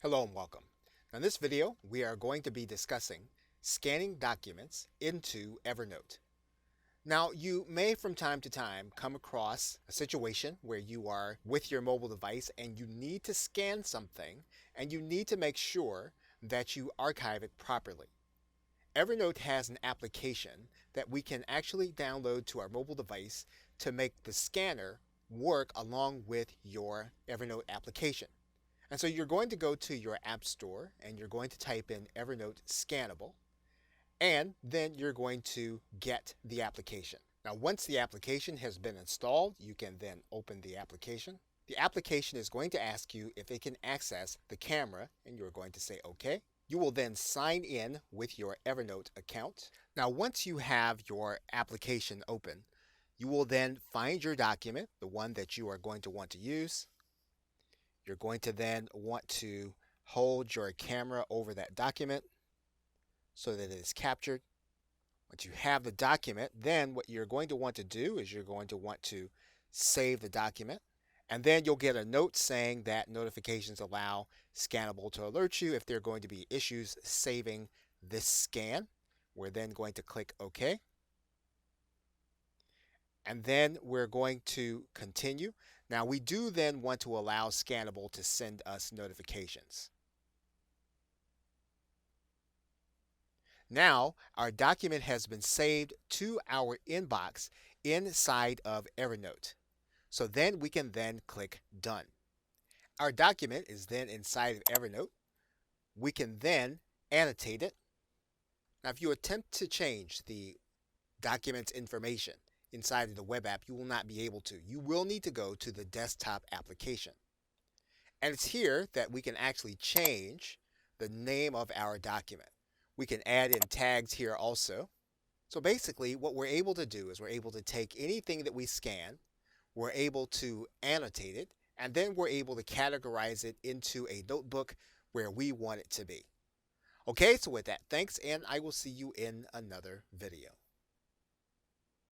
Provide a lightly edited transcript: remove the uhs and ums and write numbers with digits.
Hello and welcome. Now, in this video, we are going to be discussing scanning documents into Evernote. Now, you may from time to time come across a situation where you are with your mobile device and you need to scan something and you need to make sure that you archive it properly. Evernote has an application that we can actually download to our mobile device to make the scanner work along with your Evernote application. And so you're going to go to your App Store and you're going to type in Evernote Scannable, and then you're going to get the application. Now, once the application has been installed, you can then open the application. The application is going to ask you if it can access the camera, and you're going to say OK. You will then sign in with your Evernote account. Now, once you have your application open, you will then find your document, the one that you are going to want to use. You're going to then want to hold your camera over that document so that it is captured. Once you have the document, then what you're going to want to do is you're going to want to save the document. And then you'll get a note saying that notifications allow Scannable to alert you if there are going to be issues saving this scan. We're then going to click OK. And then we're going to continue. Now, we do then want to allow Scannable to send us notifications. Now, our document has been saved to our inbox inside of Evernote. So then we can then click Done. Our document is then inside of Evernote. We can then annotate it. Now, if you attempt to change the document's information inside of the web app, you will not be able to. You will need to go to the desktop application. And it's here that we can actually change the name of our document. We can add in tags here also. So basically what we're able to do is we're able to take anything that we scan, we're able to annotate it, and then we're able to categorize it into a notebook where we want it to be. Okay, so with that, thanks, and I will see you in another video.